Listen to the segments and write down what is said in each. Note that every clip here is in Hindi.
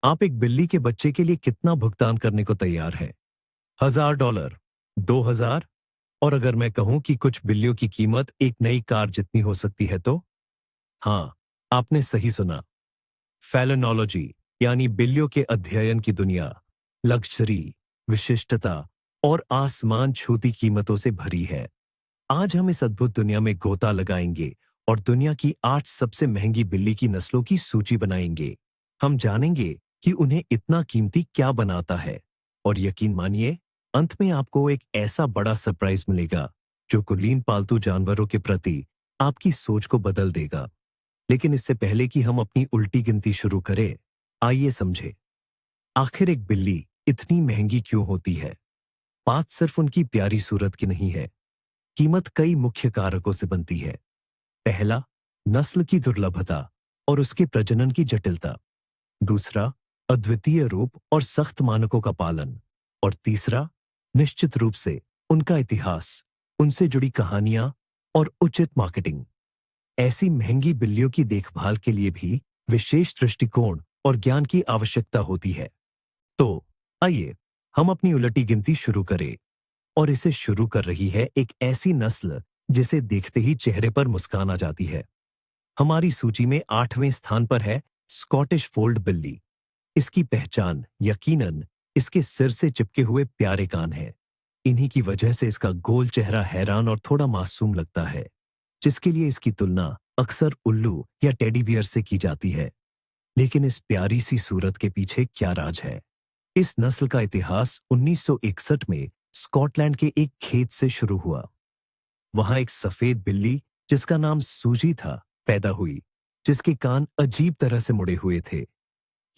आप एक बिल्ली के बच्चे के लिए कितना भुगतान करने को तैयार हैं? $1000, 2000? और अगर मैं कहूं कि कुछ बिल्लियों की कीमत एक नई कार जितनी हो सकती है तो? हाँ, आपने सही सुना। फेलिनोलॉजी यानी बिल्लियों के अध्ययन की दुनिया लग्जरी, विशिष्टता और आसमान छूती कीमतों से भरी है। आज हम इस अद्भुत दुनिया में गोता लगाएंगे और दुनिया की 8 सबसे महंगी बिल्ली की नस्लों की सूची बनाएंगे। हम जानेंगे कि उन्हें इतना कीमती क्या बनाता है। और यकीन मानिए, अंत में आपको एक ऐसा बड़ा सरप्राइज मिलेगा जो कुलीन पालतू जानवरों के प्रति आपकी सोच को बदल देगा। लेकिन इससे पहले कि हम अपनी उल्टी गिनती शुरू करें, आइए समझे आखिर एक बिल्ली इतनी महंगी क्यों होती है। बात सिर्फ उनकी प्यारी सूरत की नहीं है। कीमत कई मुख्य कारकों से बनती है। पहला, नस्ल की दुर्लभता और उसके प्रजनन की जटिलता। दूसरा, अद्वितीय रूप और सख्त मानकों का पालन। और तीसरा, निश्चित रूप से उनका इतिहास, उनसे जुड़ी कहानियां और उचित मार्केटिंग। ऐसी महंगी बिल्लियों की देखभाल के लिए भी विशेष दृष्टिकोण और ज्ञान की आवश्यकता होती है। तो आइए हम अपनी उलटी गिनती शुरू करें। और इसे शुरू कर रही है एक ऐसी नस्ल जिसे देखते ही चेहरे पर मुस्कान आ जाती है। हमारी सूची में 8वें स्थान पर है स्कॉटिश फोल्ड बिल्ली। इसकी पहचान यकीनन इसके सिर से चिपके हुए प्यारे कान है। इन्हीं की वजह से इसका गोल चेहरा हैरान और थोड़ा मासूम लगता है, जिसके लिए इसकी तुलना अक्सर उल्लू या टेडी बियर से की जाती है। लेकिन इस प्यारी सी सूरत के पीछे क्या राज है? इस नस्ल का इतिहास 1961 में स्कॉटलैंड के एक खेत से शुरू हुआ। वहां एक सफेद बिल्ली जिसका नाम सूजी था पैदा हुई, जिसके कान अजीब तरह से मुड़े हुए थे।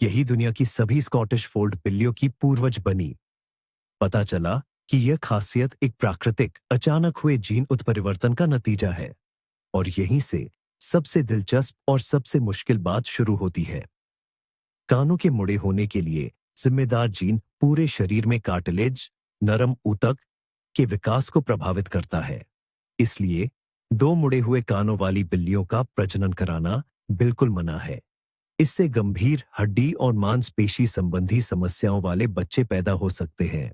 यही दुनिया की सभी स्कॉटिश फोल्ड बिल्लियों की पूर्वज बनी। पता चला कि यह खासियत एक प्राकृतिक अचानक हुए जीन उत्परिवर्तन का नतीजा है। और यहीं से सबसे दिलचस्प और सबसे मुश्किल बात शुरू होती है। कानों के मुड़े होने के लिए जिम्मेदार जीन पूरे शरीर में कार्टिलेज, नरम ऊतक के विकास को प्रभावित करता है। इसलिए दो मुड़े हुए कानों वाली बिल्लियों का प्रजनन कराना बिल्कुल मना है। इससे गंभीर हड्डी और मांसपेशी संबंधी समस्याओं वाले बच्चे पैदा हो सकते हैं।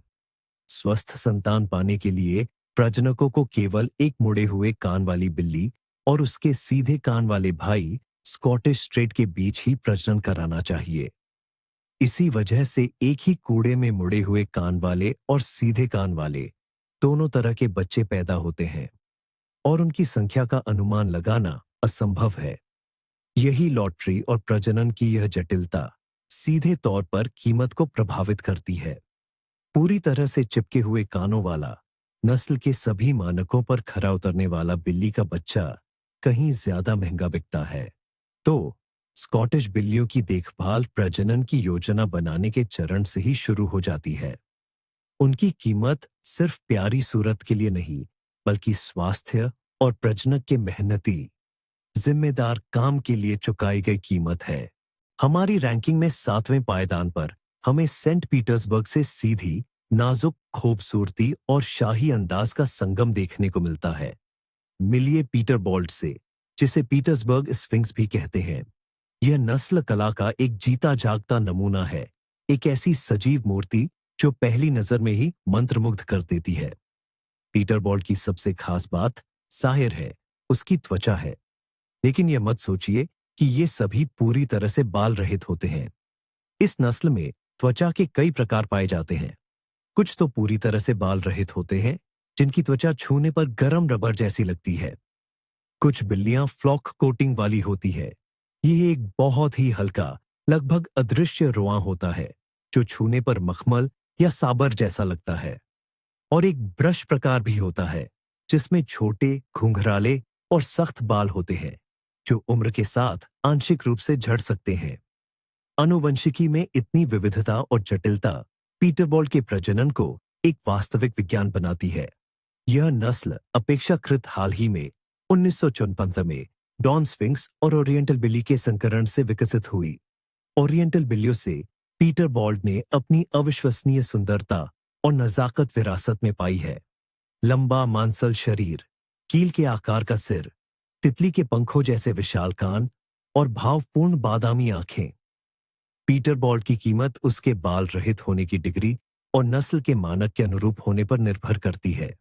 स्वस्थ संतान पाने के लिए प्रजनकों को केवल एक मुड़े हुए कान वाली बिल्ली और उसके सीधे कान वाले भाई स्कॉटिश स्ट्रेट के बीच ही प्रजनन कराना चाहिए। इसी वजह से एक ही कूड़े में मुड़े हुए कान वाले और सीधे कान वाले दोनों तरह के बच्चे पैदा होते हैं, और उनकी संख्या का अनुमान लगाना असंभव है। यही लॉटरी और प्रजनन की यह जटिलता सीधे तौर पर कीमत को प्रभावित करती है। पूरी तरह से चिपके हुए कानों वाला, नस्ल के सभी मानकों पर खरा उतरने वाला बिल्ली का बच्चा कहीं ज्यादा महंगा बिकता है। तो स्कॉटिश बिल्लियों की देखभाल प्रजनन की योजना बनाने के चरण से ही शुरू हो जाती है। उनकी कीमत सिर्फ प्यारी सूरत के लिए नहीं, बल्कि स्वास्थ्य और प्रजनक के मेहनती, जिम्मेदार काम के लिए चुकाई गई कीमत है। हमारी रैंकिंग में 7वें पायदान पर हमें सेंट पीटर्सबर्ग से सीधी, नाजुक खूबसूरती और शाही अंदाज का संगम देखने को मिलता है। मिलिए पीटर बॉल्ट से, जिसे पीटर्सबर्ग स्फिंक्स भी कहते हैं। यह नस्ल कला का एक जीता जागता नमूना है, एक ऐसी सजीव मूर्ति जो पहली नजर में ही मंत्रमुग्ध कर देती है। पीटर बॉल्ट की सबसे खास बात जाहिर है उसकी त्वचा है। लेकिन यह मत सोचिए कि ये सभी पूरी तरह से बाल रहित होते हैं। इस नस्ल में त्वचा के कई प्रकार पाए जाते हैं। कुछ तो पूरी तरह से बाल रहित होते हैं, जिनकी त्वचा छूने पर गर्म रबर जैसी लगती है। कुछ बिल्लियां फ्लॉक कोटिंग वाली होती है। यह एक बहुत ही हल्का, लगभग अदृश्य रुआं होता है, जो छूने पर मखमल या साबर जैसा लगता है। और एक ब्रश प्रकार भी होता है, जिसमें छोटे, घुंघराले और सख्त बाल होते हैं, जो उम्र के साथ आंशिक रूप से झड़ सकते हैं। आनुवंशिकी में इतनी विविधता और जटिलता पीटर बॉल्ट के प्रजनन को एक वास्तविक विज्ञान बनाती है। यह नस्ल अपेक्षाकृत हाल ही में 1954 में डॉन स्फिंक्स और ओरिएंटल बिल्ली के संकरण से विकसित हुई। ओरिएंटल बिल्लियों से पीटर बॉल्ट ने अपनी अविश्वसनीय सुंदरता और नजाकत विरासत में पाई है। लंबा मांसल शरीर, कील के आकार का सिर, तितली के पंखों जैसे विशाल कान और भावपूर्ण बादामी आंखें। पीटरबॉल्ट की कीमत उसके बाल रहित होने की डिग्री और नस्ल के मानक के अनुरूप होने पर निर्भर करती है।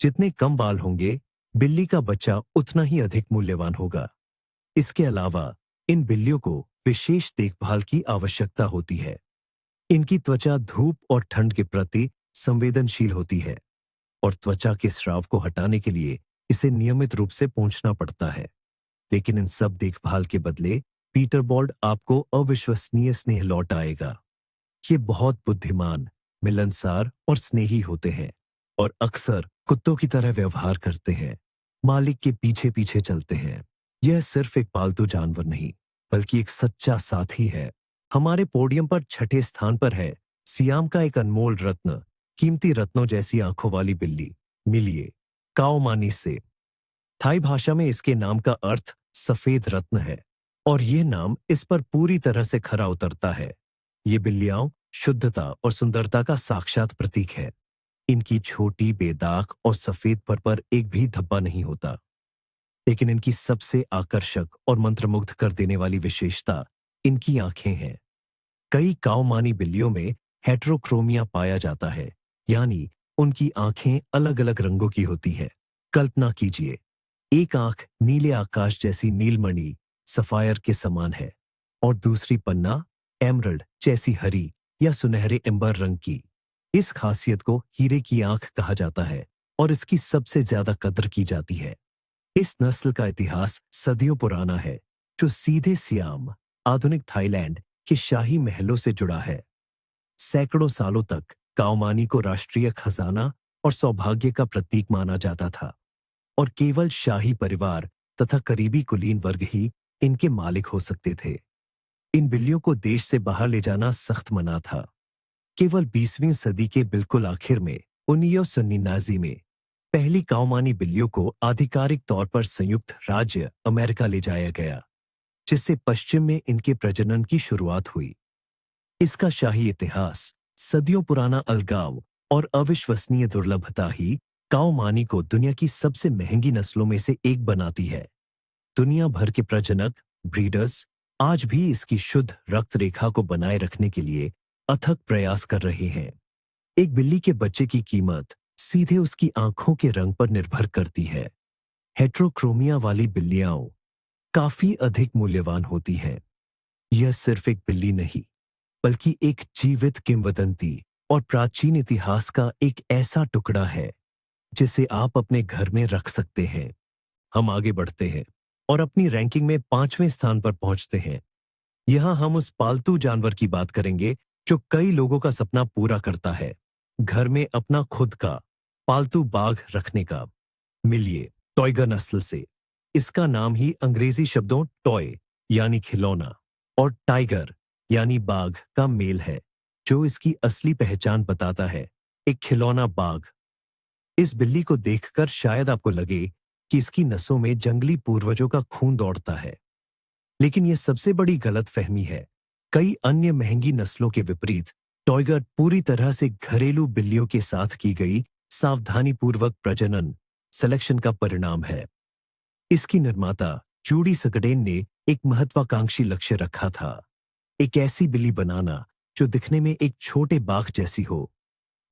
जितने कम बाल होंगे, बिल्ली का बच्चा उतना ही अधिक मूल्यवान होगा। इसके अलावा इन बिल्लियों को विशेष देखभाल की आवश्यकता होती है। इनकी त्वचा धूप और ठंड के प्रति संवेदनशील होती है और त्वचा के स्राव को हटाने के लिए इसे नियमित रूप से पोंछना पड़ता है। लेकिन इन सब देखभाल के बदले पीटरबॉल्ट आपको अविश्वसनीय स्नेह लौट आएगा। ये बहुत बुद्धिमान, मिलनसार और स्नेही होते हैं और अक्सर कुत्तों की तरह व्यवहार करते हैं, मालिक के पीछे पीछे चलते हैं। यह सिर्फ एक पालतू जानवर नहीं, बल्कि एक सच्चा साथी है। हमारे पोडियम पर छठे स्थान पर है सियाम का एक अनमोल रत्न, कीमती रत्नों जैसी आंखों वाली बिल्ली, मिलिए काओमानी से। थाई भाषा में इसके नाम का अर्थ सफेद रत्न है और यह नाम इस पर पूरी तरह से खरा उतरता है। ये बिल्लियां शुद्धता और सुंदरता का साक्षात प्रतीक है। इनकी छोटी, बेदाग और सफेद फर पर एक भी धब्बा नहीं होता। लेकिन इनकी सबसे आकर्षक और मंत्रमुग्ध कर देने वाली विशेषता इनकी आंखें हैं। कई काओमानी बिल्लियों में हेटेरोक्रोमिया पाया जाता है, यानी उनकी आंखें अलग अलग रंगों की होती हैं। कल्पना कीजिए, एक आंख नीले आकाश जैसी नीलमणि सफायर के समान है और दूसरी पन्ना एमरल्ड जैसी हरी या सुनहरे एम्बर रंग की। इस खासियत को हीरे की आंख कहा जाता है और इसकी सबसे ज्यादा कद्र की जाती है। इस नस्ल का इतिहास सदियों पुराना है, जो सीधे सियाम, आधुनिक थाईलैंड के शाही महलों से जुड़ा है। सैकड़ों सालों तक काओमानी को राष्ट्रीय खजाना और सौभाग्य का प्रतीक माना जाता था और केवल शाही परिवार तथा करीबी कुलीन वर्ग ही इनके मालिक हो सकते थे। इन बिल्लियों को देश से बाहर ले जाना सख्त मना था। केवल 20वीं सदी के बिल्कुल आखिर में 1999 में पहली काओमानी बिल्लियों को आधिकारिक तौर पर संयुक्त राज्य अमेरिका ले जाया गया, जिससे पश्चिम में इनके प्रजनन की शुरुआत हुई। इसका शाही इतिहास, सदियों पुराना अलगाव और अविश्वसनीय दुर्लभता ही काओमानी को दुनिया की सबसे महंगी नस्लों में से एक बनाती है। दुनिया भर के प्रजनक, ब्रीडर्स, आज भी इसकी शुद्ध रक्त रेखा को बनाए रखने के लिए अथक प्रयास कर रहे हैं। एक बिल्ली के बच्चे की कीमत सीधे उसकी आंखों के रंग पर निर्भर करती है। हेटेरोक्रोमिया वाली बिल्लियां काफी अधिक मूल्यवान होती हैं। यह सिर्फ एक बिल्ली नहीं, बल्कि एक जीवित किंवदंती और प्राचीन इतिहास का एक ऐसा टुकड़ा है जिसे आप अपने घर में रख सकते हैं। हम आगे बढ़ते हैं और अपनी रैंकिंग में 5वें स्थान पर पहुंचते हैं। यहां हम उस पालतू जानवर की बात करेंगे जो कई लोगों का सपना पूरा करता है, घर में अपना खुद का पालतू बाघ रखने का। मिलिए टॉयगर नस्ल से। इसका नाम ही अंग्रेजी शब्दों टॉय यानी खिलौना और टाइगर यानी बाघ का मेल है, जो इसकी असली पहचान बताता है, एक खिलौना बाघ। इस बिल्ली को देखकर शायद आपको लगे कि इसकी नसों में जंगली पूर्वजों का खून दौड़ता है, लेकिन यह सबसे बड़ी गलतफहमी है। कई अन्य महंगी नस्लों के विपरीत टॉयगर पूरी तरह से घरेलू बिल्लियों के साथ की गई सावधानीपूर्वक प्रजनन सिलेक्शन का परिणाम है। इसकी निर्माता जूडी सकडेन ने एक महत्वाकांक्षी लक्ष्य रखा था, एक ऐसी बिल्ली बनाना जो दिखने में एक छोटे बाघ जैसी हो,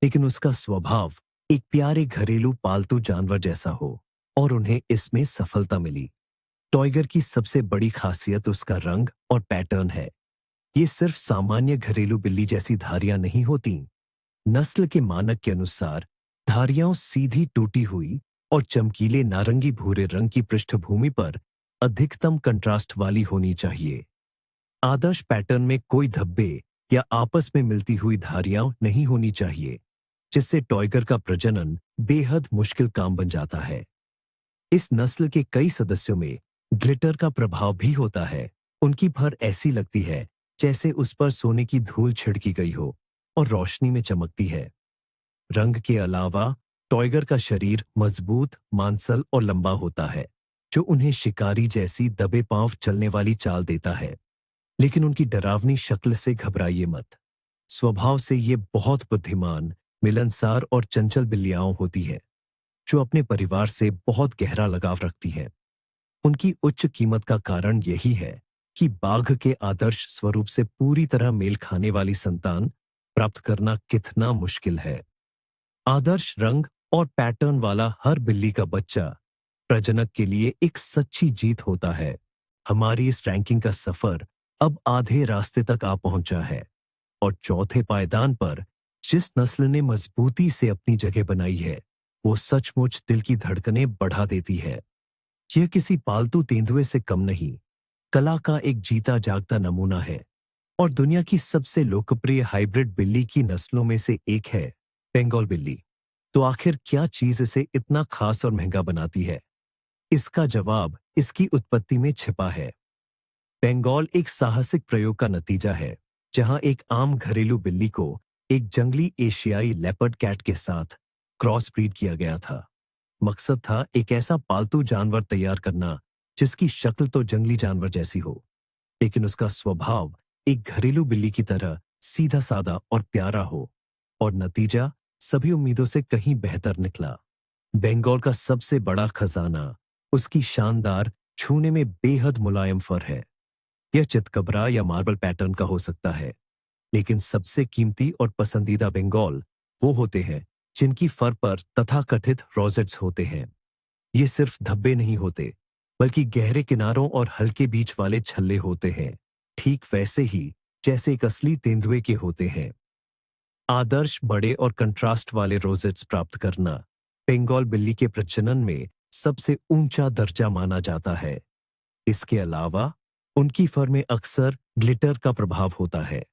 लेकिन उसका स्वभाव एक प्यारे घरेलू पालतू जानवर जैसा हो, और उन्हें इसमें सफलता मिली। टॉयगर की सबसे बड़ी खासियत उसका रंग और पैटर्न है। ये सिर्फ सामान्य घरेलू बिल्ली जैसी धारियां नहीं होती। नस्ल के मानक के अनुसार धारियां सीधी टूटी हुई और चमकीले नारंगी भूरे रंग की पृष्ठभूमि पर अधिकतम कंट्रास्ट वाली होनी चाहिए। आदर्श पैटर्न में कोई धब्बे या आपस में मिलती हुई धारियां नहीं होनी चाहिए, जिससे टॉयगर का प्रजनन बेहद मुश्किल काम बन जाता है। इस नस्ल के कई सदस्यों में ग्लिटर का प्रभाव भी होता है। उनकी फर ऐसी लगती है जैसे उस पर सोने की धूल छिड़की गई हो और रोशनी में चमकती है। रंग के अलावा टॉयगर का शरीर मजबूत, मांसल और लंबा होता है, जो उन्हें शिकारी जैसी दबे पांव चलने वाली चाल देता है। लेकिन उनकी डरावनी शक्ल से घबराइए मत। स्वभाव से ये बहुत बुद्धिमान, मिलनसार और चंचल बिल्लियां होती हैं, जो अपने परिवार से बहुत गहरा लगाव रखती हैं। उनकी उच्च कीमत का कारण यही है कि बाघ के आदर्श स्वरूप से पूरी तरह मेल खाने वाली संतान प्राप्त करना कितना मुश्किल है। आदर्श रंग और पैटर्न वाला हर बिल्ली का बच्चा प्रजनक के लिए एक सच्ची जीत होता है। हमारी इस रैंकिंग का सफर अब आधे रास्ते तक आ पहुंचा है और चौथे पायदान पर जिस नस्ल ने मजबूती से अपनी जगह बनाई है, वो सचमुच दिल की धड़कनें बढ़ा देती है। यह किसी पालतू तेंदुए से कम नहीं, कला का एक जीता जागता नमूना है और दुनिया की सबसे लोकप्रिय हाइब्रिड बिल्ली की नस्लों में से एक है बंगाल बिल्ली। तो आखिर क्या चीज इसे इतना खास और महंगा बनाती है? इसका जवाब इसकी उत्पत्ति में छिपा है। बंगाल एक साहसिक प्रयोग का नतीजा है, जहां एक आम घरेलू बिल्ली को एक जंगली एशियाई लेपर्ड कैट के साथ क्रॉस ब्रीड किया गया था। मकसद था एक ऐसा पालतू जानवर तैयार करना जिसकी शक्ल तो जंगली जानवर जैसी हो, लेकिन उसका स्वभाव एक घरेलू बिल्ली की तरह सीधा साधा और प्यारा हो। और नतीजा सभी उम्मीदों से कहीं बेहतर निकला। बंगाल का सबसे बड़ा खजाना उसकी शानदार, छूने में बेहद मुलायम फर है। यह चितकबरा या मार्बल पैटर्न का हो सकता है, लेकिन सबसे कीमती और पसंदीदा बंगाल वो होते हैं जिनकी फर पर तथाकथित रोजेट्स होते हैं। ये सिर्फ धब्बे नहीं होते, बल्कि गहरे किनारों और हल्के बीच वाले छल्ले होते हैं, ठीक वैसे ही जैसे एक असली तेंदुए के होते हैं। आदर्श बड़े और कंट्रास्ट वाले रोजेट्स प्राप्त करना बंगाल बिल्ली के प्रजनन में सबसे ऊंचा दर्जा माना जाता है। इसके अलावा उनकी फर में अक्सर ग्लिटर का प्रभाव होता है।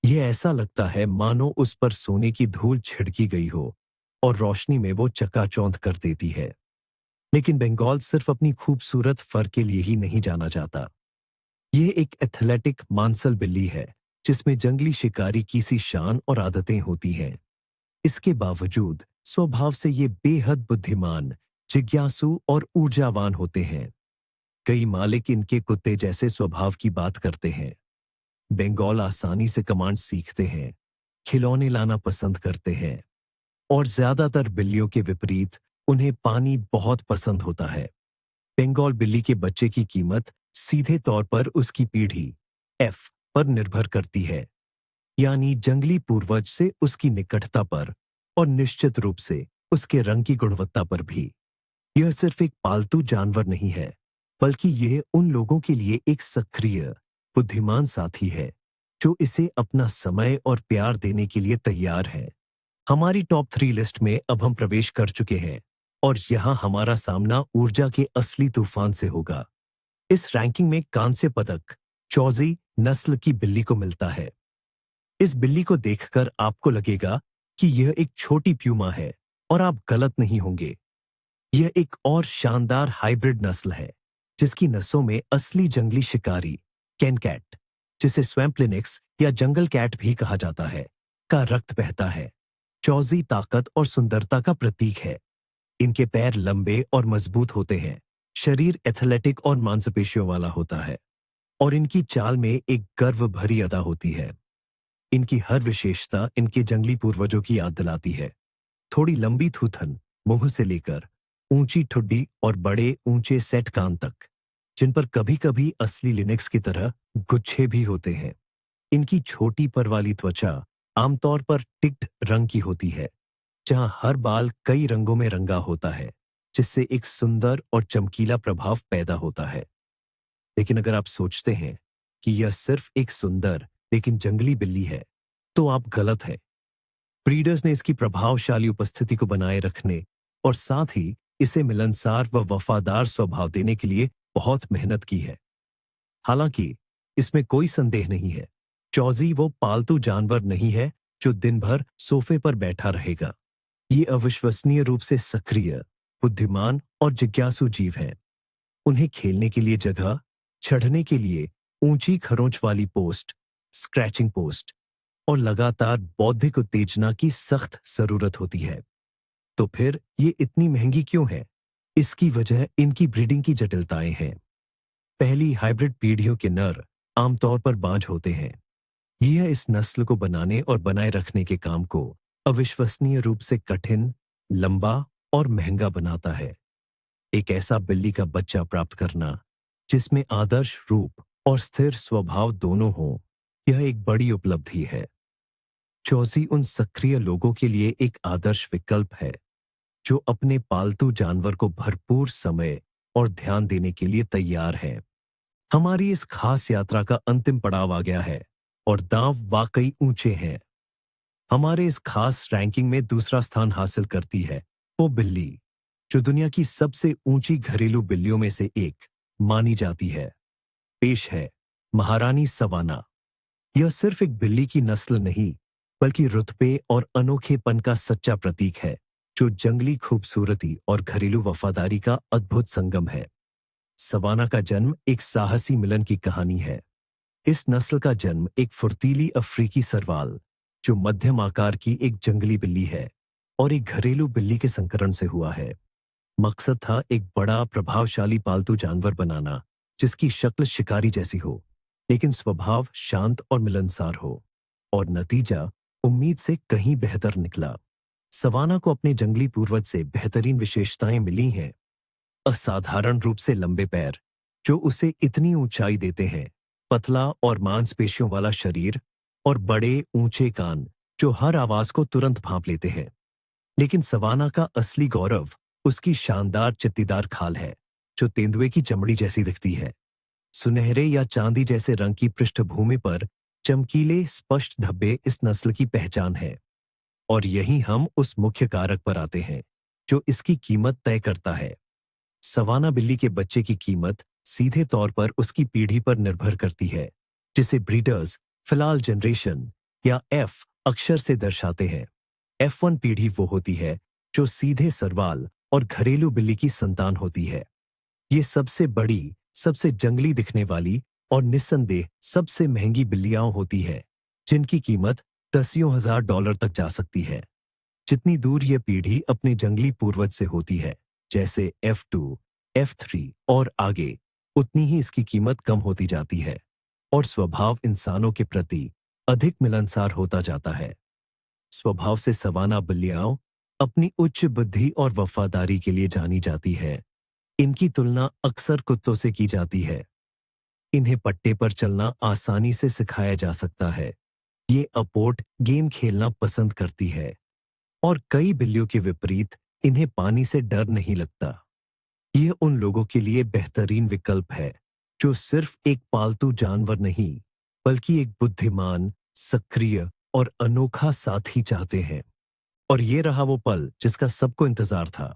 यह ऐसा लगता है मानो उस पर सोने की धूल छिड़की गई हो और रोशनी में वो चकाचौंध कर देती है। लेकिन बंगाल सिर्फ अपनी खूबसूरत फर के लिए ही नहीं जाना जाता। यह एक एथलेटिक मांसल बिल्ली है जिसमें जंगली शिकारी की सी शान और आदतें होती हैं। इसके बावजूद स्वभाव से ये बेहद बुद्धिमान, जिज्ञासु और ऊर्जावान होते हैं। कई मालिक इनके कुत्ते जैसे स्वभाव की बात करते हैं। बंगाल आसानी से कमांड सीखते हैं, खिलौने लाना पसंद करते हैं और ज्यादातर बिल्लियों के विपरीत उन्हें पानी बहुत पसंद होता है। बंगाल बिल्ली के बच्चे की कीमत सीधे तौर पर उसकी पीढ़ी एफ पर निर्भर करती है, यानी जंगली पूर्वज से उसकी निकटता पर और निश्चित रूप से उसके रंग की गुणवत्ता पर भी। यह सिर्फ एक पालतू जानवर नहीं है, बल्कि यह उन लोगों के लिए एक सक्रिय, बुद्धिमान साथी है जो इसे अपना समय और प्यार देने के लिए तैयार है। हमारी टॉप 3 लिस्ट में अब हम प्रवेश कर चुके हैं और यहां हमारा सामना ऊर्जा के असली तूफान से होगा। इस रैंकिंग में कांस्य पदक चौजी नस्ल की बिल्ली को मिलता है। इस बिल्ली को देखकर आपको लगेगा कि यह एक छोटी प्यूमा है, और आप गलत नहीं होंगे। यह एक और शानदार हाइब्रिड नस्ल है जिसकी नसों में असली जंगली शिकारी कैन कैट, जिसे स्वैम्प लिनिक्स या जंगल कैट भी कहा जाता है, का रक्त बहता है। चौजी ताकत और सुंदरता का प्रतीक है। इनके पैर लंबे और मजबूत होते हैं, शरीर एथलेटिक और मांसपेशियों वाला होता है और इनकी चाल में एक गर्व भरी अदा होती है। इनकी हर विशेषता इनके जंगली पूर्वजों की याद दिलाती है। थोड़ी लंबी थूथन, मुंह से लेकर ऊंची ठुड्डी और बड़े ऊंचे सेट कान तक, जिन पर कभी-कभी असली लिनक्स की तरह गुच्छे भी होते हैं। इनकी छोटी पर वाली त्वचा आमतौर पर टिक्ड रंग की होती है, जहां हर बाल कई रंगों में रंगा होता है, जिससे एक सुंदर और चमकीला प्रभाव पैदा होता है। लेकिन अगर आप सोचते हैं कि यह सिर्फ एक सुंदर लेकिन जंगली बिल्ली है, तो आप गलत हैं। ब्रीडर्स ने इसकी प्रभावशाली उपस्थिति को बनाए रखने और साथ ही इसे मिलनसार व वफादार स्वभाव देने के लिए बहुत मेहनत की है। हालांकि इसमें कोई संदेह नहीं है, चौजी वो पालतू जानवर नहीं है जो दिन भर सोफे पर बैठा रहेगा। ये अविश्वसनीय रूप से सक्रिय, बुद्धिमान और जिज्ञासु जीव हैं। उन्हें खेलने के लिए जगह, चढ़ने के लिए ऊंची खरोंच वाली पोस्ट, स्क्रैचिंग पोस्ट और लगातार बौद्धिक उत्तेजना की सख्त जरूरत होती है। तो फिर ये इतनी महंगी क्यों है? इसकी वजह इनकी ब्रीडिंग की जटिलताएं हैं। पहली हाइब्रिड पीढ़ियों के नर आमतौर पर बांझ होते हैं। यह इस नस्ल को बनाने और बनाए रखने के काम को अविश्वसनीय रूप से कठिन, लंबा और महंगा बनाता है। एक ऐसा बिल्ली का बच्चा प्राप्त करना जिसमें आदर्श रूप और स्थिर स्वभाव दोनों हों, यह एक बड़ी उपलब्धि है। चौसी उन सक्रिय लोगों के लिए एक आदर्श विकल्प है जो अपने पालतू जानवर को भरपूर समय और ध्यान देने के लिए तैयार हैं। हमारी इस खास यात्रा का अंतिम पड़ाव आ गया है और दांव वाकई ऊंचे हैं। हमारे इस खास रैंकिंग में दूसरा स्थान हासिल करती है वो बिल्ली जो दुनिया की सबसे ऊंची घरेलू बिल्लियों में से एक मानी जाती है। पेश है महारानी सवाना। यह सिर्फ एक बिल्ली की नस्ल नहीं, बल्कि रुतबे और अनोखेपन का सच्चा प्रतीक है, जो जंगली खूबसूरती और घरेलू वफादारी का अद्भुत संगम है। सवाना का जन्म एक साहसी मिलन की कहानी है। इस नस्ल का जन्म एक फुर्तीली अफ्रीकी सरवाल, जो मध्यम आकार की एक जंगली बिल्ली है, और एक घरेलू बिल्ली के संकरण से हुआ है। मकसद था एक बड़ा प्रभावशाली पालतू जानवर बनाना, जिसकी शक्ल शिकारी जैसी हो, लेकिन स्वभाव शांत और मिलनसार हो। और नतीजा उम्मीद से कहीं बेहतर निकला। सवाना को अपने जंगली पूर्वज से बेहतरीन विशेषताएं मिली हैं। असाधारण रूप से लंबे पैर, जो उसे इतनी ऊंचाई देते हैं, पतला और मांसपेशियों वाला शरीर, और बड़े ऊंचे कान, जो हर आवाज को तुरंत भांप लेते हैं। लेकिन सवाना का असली गौरव उसकी शानदार चित्तीदार खाल है, जो तेंदुए की चमड़ी जैसी दिखती है। सुनहरे या चांदी जैसे रंग की पृष्ठभूमि पर चमकीले स्पष्ट धब्बे इस नस्ल की पहचान है। और यही हम उस मुख्य कारक पर आते हैं जो इसकी कीमत तय करता है। सवाना बिल्ली के बच्चे की कीमत सीधे तौर पर उसकी पीढ़ी पर निर्भर करती है, जिसे ब्रीडर्स फिलहाल जनरेशन या एफ अक्षर से दर्शाते हैं। F1 पीढ़ी वो होती है जो सीधे सरवाल और घरेलू बिल्ली की संतान होती है। ये सबसे बड़ी, सबसे जंगली दिखने वाली और निस्संदेह सबसे महंगी बिल्लियां होती है, जिनकी कीमत दसियों हजार डॉलर तक जा सकती है। जितनी दूर यह पीढ़ी अपने जंगली पूर्वज से होती है, जैसे F2, F3 और आगे, उतनी ही इसकी कीमत कम होती जाती है और स्वभाव इंसानों के प्रति अधिक मिलनसार होता जाता है। स्वभाव से सवाना बिल्लियां अपनी उच्च बुद्धि और वफादारी के लिए जानी जाती है। इनकी तुलना अक्सर कुत्तों से की जाती है। इन्हें पट्टे पर चलना आसानी से सिखाया जा सकता है। ये अपोर्ट गेम खेलना पसंद करती है और कई बिल्लियों के विपरीत इन्हें पानी से डर नहीं लगता। यह उन लोगों के लिए बेहतरीन विकल्प है जो सिर्फ एक पालतू जानवर नहीं, बल्कि एक बुद्धिमान, सक्रिय और अनोखा साथी चाहते हैं। और ये रहा वो पल जिसका सबको इंतजार था।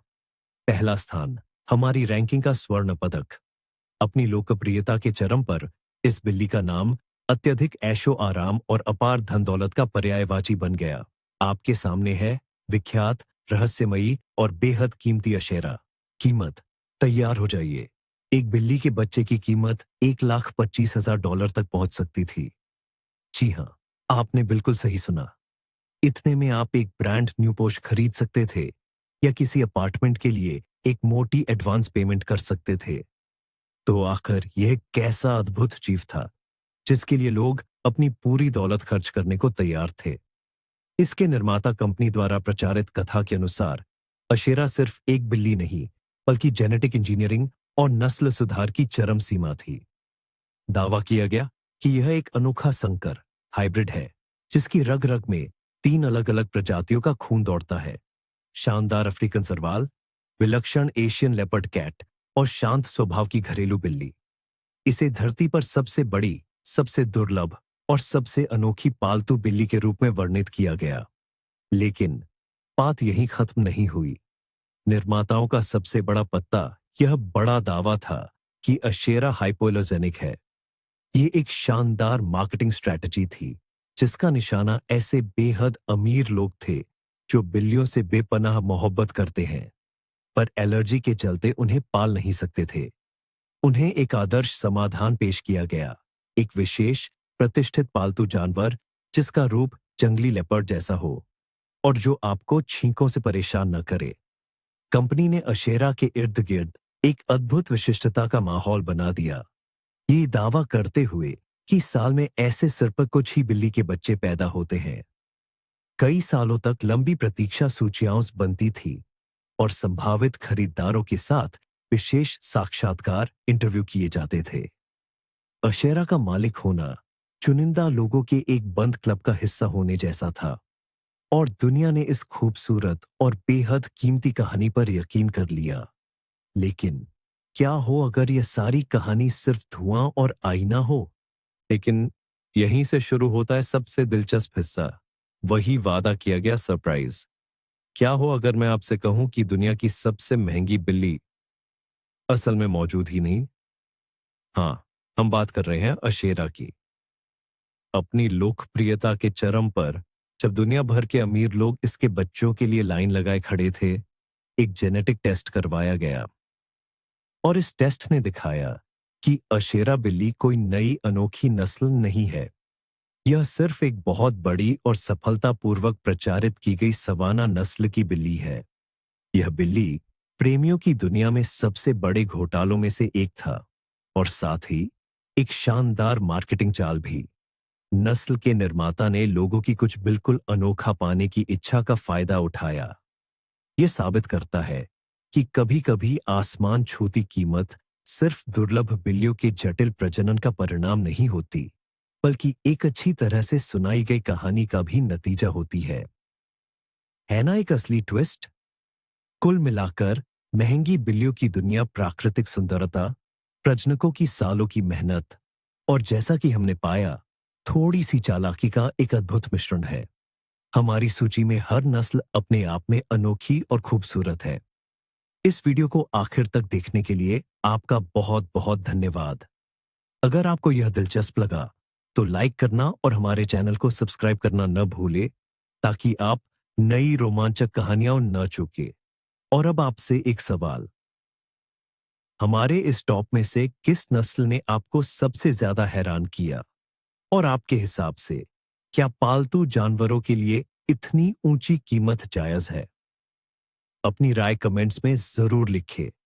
पहला स्थान, हमारी रैंकिंग का स्वर्ण पदक। अपनी लोकप्रियता के चरम पर इस बिल्ली का नाम अत्यधिक ऐशो आराम और अपार धन दौलत का पर्यायवाची बन गया। आपके सामने है विख्यात, रहस्यमयी और बेहद कीमती अशेरा। कीमत, तैयार हो जाइए। एक बिल्ली के बच्चे की कीमत $1,25,000 तक पहुंच सकती थी। जी हाँ, आपने बिल्कुल सही सुना। इतने में आप एक ब्रांड न्यू पोर्श खरीद सकते थे या किसी अपार्टमेंट के लिए एक मोटी एडवांस पेमेंट कर सकते थे। तो आखिर यह कैसा अद्भुत जीव था जिसके लिए लोग अपनी पूरी दौलत खर्च करने को तैयार थे। इसके निर्माता कंपनी द्वारा प्रचारित कथा के अनुसार अशेरा सिर्फ एक बिल्ली नहीं, बल्कि जेनेटिक इंजीनियरिंग और नस्ल सुधार की चरम सीमा थी। दावा किया गया कि यह एक अनोखा संकर हाइब्रिड है जिसकी रग रग में 3 अलग अलग प्रजातियों का खून दौड़ता है। शानदार अफ्रीकन सरवाल, विलक्षण एशियन लेपर्ड कैट और शांत स्वभाव की घरेलू बिल्ली। इसे धरती पर सबसे बड़ी, सबसे दुर्लभ और सबसे अनोखी पालतू बिल्ली के रूप में वर्णित किया गया। लेकिन बात यहीं खत्म नहीं हुई। निर्माताओं का सबसे बड़ा पत्ता यह बड़ा दावा था कि अशेरा हाइपोएलोजेनिक है। ये एक शानदार मार्केटिंग स्ट्रैटेजी थी जिसका निशाना ऐसे बेहद अमीर लोग थे जो बिल्लियों से बेपनाह मोहब्बत करते हैं, पर एलर्जी के चलते उन्हें पाल नहीं सकते थे। उन्हें एक आदर्श समाधान पेश किया गया, एक विशेष प्रतिष्ठित पालतू जानवर जिसका रूप जंगली लेपर्ड जैसा हो और जो आपको छींकों से परेशान न करे। कंपनी ने अशेरा के इर्द गिर्द एक अद्भुत विशिष्टता का माहौल बना दिया, ये दावा करते हुए कि साल में ऐसे सिर्फ कुछ ही बिल्ली के बच्चे पैदा होते हैं। कई सालों तक लंबी प्रतीक्षा सूचियां बनती थी और संभावित खरीदारों के साथ विशेष साक्षात्कार इंटरव्यू किए जाते थे। अशेरा का मालिक होना चुनिंदा लोगों के एक बंद क्लब का हिस्सा होने जैसा था और दुनिया ने इस खूबसूरत और बेहद कीमती कहानी पर यकीन कर लिया। लेकिन क्या हो अगर यह सारी कहानी सिर्फ धुआं और आईना हो? लेकिन यहीं से शुरू होता है सबसे दिलचस्प हिस्सा, वही वादा किया गया सरप्राइज। क्या हो अगर मैं आपसे कहूं कि दुनिया की सबसे महंगी बिल्ली असल में मौजूद ही नहीं? हाँ, हम बात कर रहे हैं अशेरा की। अपनी लोकप्रियता के चरम पर जब दुनिया भर के अमीर लोग इसके बच्चों के लिए लाइन लगाए खड़े थे, एक जेनेटिक टेस्ट करवाया गया और इस टेस्ट ने दिखाया कि अशेरा बिल्ली कोई नई अनोखी नस्ल नहीं है। यह सिर्फ एक बहुत बड़ी और सफलतापूर्वक प्रचारित की गई सवाना नस्ल की बिल्ली है। यह बिल्ली प्रेमियों की दुनिया में सबसे बड़े घोटालों में से एक था और साथ ही एक शानदार मार्केटिंग चाल भी। नस्ल के निर्माता ने लोगों की कुछ बिल्कुल अनोखा पाने की इच्छा का फायदा उठाया। यह साबित करता है कि कभी-कभी आसमान छूती कीमत सिर्फ दुर्लभ बिल्लियों के जटिल प्रजनन का परिणाम नहीं होती, बल्कि एक अच्छी तरह से सुनाई गई कहानी का भी नतीजा होती है ना एक असली ट्विस्ट? कुल मिलाकर महंगी बिल्लियों की दुनिया प्राकृतिक सुंदरता, प्रजनकों की सालों की मेहनत और जैसा कि हमने पाया, थोड़ी सी चालाकी का एक अद्भुत मिश्रण है। हमारी सूची में हर नस्ल अपने आप में अनोखी और खूबसूरत है। इस वीडियो को आखिर तक देखने के लिए आपका बहुत बहुत धन्यवाद। अगर आपको यह दिलचस्प लगा तो लाइक करना और हमारे चैनल को सब्सक्राइब करना न भूले ताकि आप नई रोमांचक कहानियां न चूके। और अब आपसे एक सवाल, हमारे इस टॉप में से किस नस्ल ने आपको सबसे ज्यादा हैरान किया? और आपके हिसाब से क्या पालतू जानवरों के लिए इतनी ऊंची कीमत जायज है? अपनी राय कमेंट्स में जरूर लिखें।